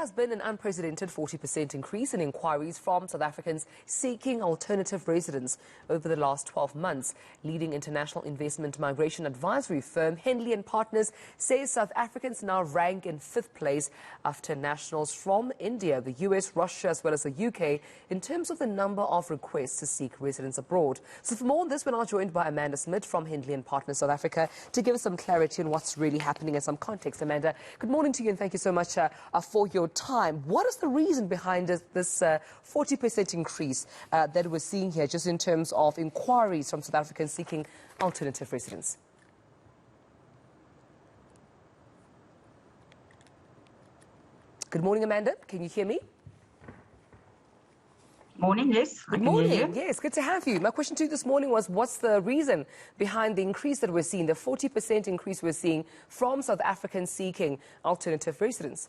has been an unprecedented 40% increase in inquiries from South Africans seeking alternative residence over the last 12 months. Leading international investment migration advisory firm Henley and Partners says South Africans now rank in 5th place after nationals from India, the US, Russia as well as the UK in terms of the number of requests to seek residence abroad. So for more on this, we're now joined by Amanda Smit from Henley and Partners South Africa to give us some clarity on what's really happening and some context. Amanda, good morning to you and thank you so much for your time. What is the reason behind this 40% increase that we're seeing here, just in terms of inquiries from South Africans seeking alternative residence? Good morning, Amanda. Can you hear me? Morning, yes. Good morning. Yes, good to have you. My question to you this morning was, what's the reason behind the increase that we're seeing, the 40% increase we're seeing from South Africans seeking alternative residence?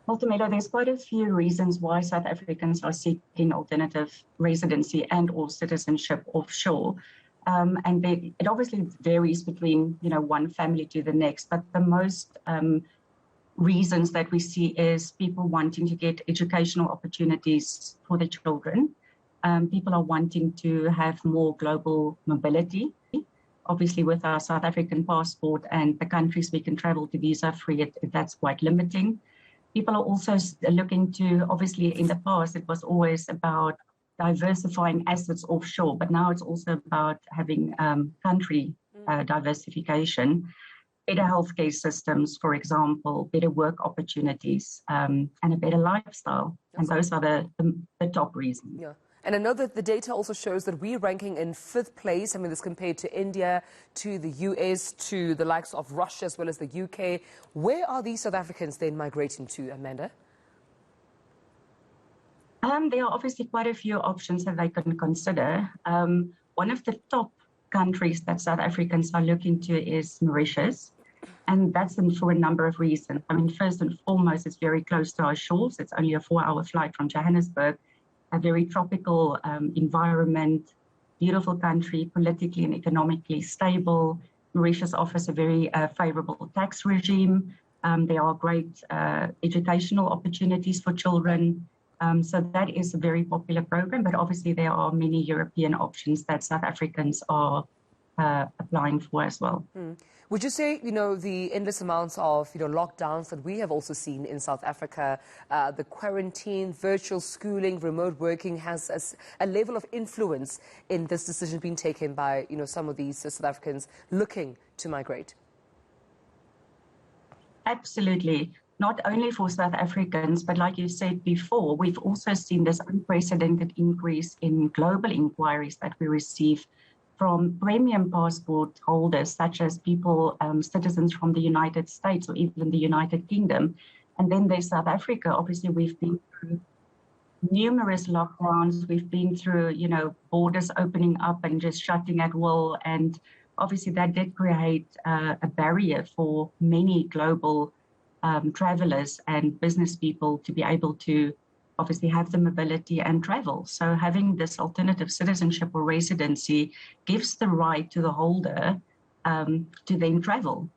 Ultimately, there's quite a few reasons why South Africans are seeking alternative residency and or citizenship offshore. It obviously varies between, one family to the next, but the most reasons that we see is people wanting to get educational opportunities for their children. People are wanting to have more global mobility. Obviously, with our South African passport and the countries we can travel to visa-free, that's quite limiting. People are also looking to, obviously, in the past, it was always about diversifying assets offshore, but now it's also about having country diversification. Better healthcare systems, for example, better work opportunities, and a better lifestyle. And those are the top reasons. Yeah. And I know that the data also shows that we're ranking in 5th place. I mean, this compared to India, to the US, to the likes of Russia, as well as the UK. Where are these South Africans then migrating to, Amanda? There are obviously quite a few options that they can consider. One of the top countries that South Africans are looking to is Mauritius. And that's for a number of reasons. I mean, first and foremost, it's very close to our shores. It's only a 4-hour flight from Johannesburg. A very tropical environment, beautiful country, politically and economically stable. Mauritius offers a very favorable tax regime. There are great educational opportunities for children. So that is a very popular program, but obviously there are many European options that South Africans are applying for as well. Would you say, the endless amounts of, lockdowns that we have also seen in South Africa, the quarantine, virtual schooling, remote working has a level of influence in this decision being taken by, some of these South Africans looking to migrate? Absolutely. Not only for South Africans, but like you said before, we've also seen this unprecedented increase in global inquiries that we receive from premium passport holders, such as people, citizens from the United States or even the United Kingdom. And then there's South Africa. Obviously, we've been through numerous lockdowns. We've been through, borders opening up and just shutting at will. And obviously that did create a barrier for many global travelers and business people to be able to obviously have the mobility and travel. So having this alternative citizenship or residency gives the right to the holder to then travel,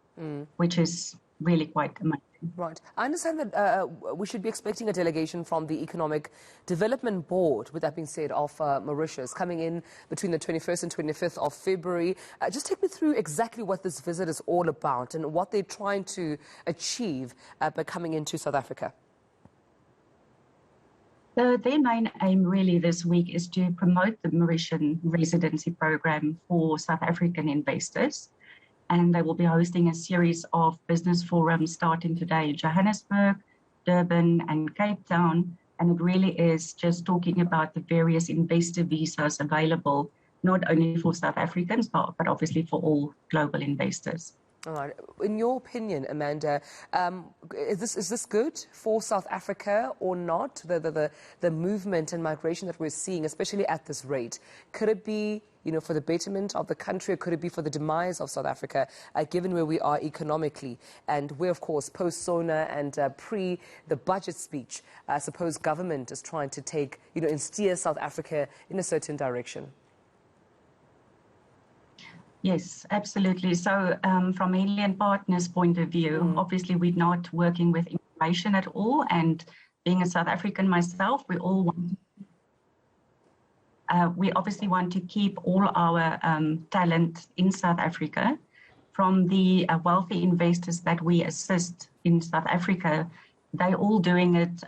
which is really quite amazing. Right. I understand that we should be expecting a delegation from the Economic Development Board, with that being said, of Mauritius, coming in between the 21st and 25th of February. Just take me through exactly what this visit is all about and what they're trying to achieve by coming into South Africa. So their main aim really this week is to promote the Mauritian residency program for South African investors. And they will be hosting a series of business forums starting today in Johannesburg, Durban and Cape Town. And it really is just talking about the various investor visas available, not only for South Africans, but obviously for all global investors. All right. In your opinion, Amanda, is this good for South Africa or not? The movement and migration that we're seeing, especially at this rate, could it be, for the betterment of the country, or could it be for the demise of South Africa, given where we are economically and where, of course, post-SONA and pre the budget speech, I suppose government is trying to take, and steer South Africa in a certain direction? Yes, absolutely. So from Henley and Partners' point of view, obviously we're not working with immigration at all. And being a South African myself, we obviously want to keep all our talent in South Africa. From the wealthy investors that we assist in South Africa, they're all doing it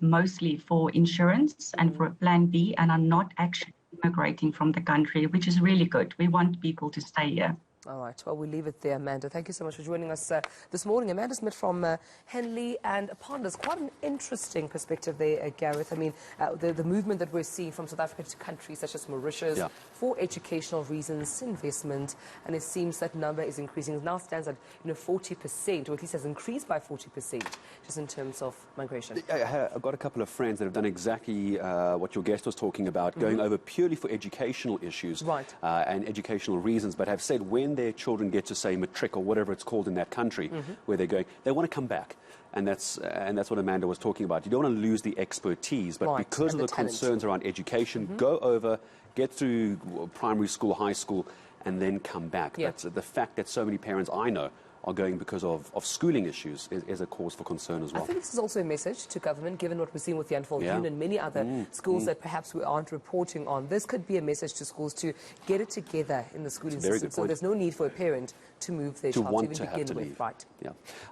mostly for insurance and for a plan B, and are not actually immigrating from the country, which is really good. We want people to stay here. All right. Well, we'll leave it there, Amanda. Thank you so much for joining us this morning. Amanda Smit from Henley and Partners. Quite an interesting perspective there, Gareth. I mean, the movement that we're seeing from South Africa to countries such as Mauritius for educational reasons, investment, and it seems that number is increasing. It now stands at 40%, or at least has increased by 40%, just in terms of migration. I've got a couple of friends that have done exactly what your guest was talking about, going over purely for educational issues and educational reasons, but have said when their children get to, say, matric or whatever it's called in that country where they're going, they want to come back. And that's what Amanda was talking about. You don't want to lose the expertise, but because of the concerns around education, go over, get through primary school, high school, and then come back. But the fact that so many parents I know are going because of schooling issues is a cause for concern as well. I think this is also a message to government, given what we're seeing with the Unfold and many other schools that perhaps we aren't reporting on. This could be a message to schools to get it together in the schooling system. So there's no need for a parent to move their child to even begin with. Right. Yeah.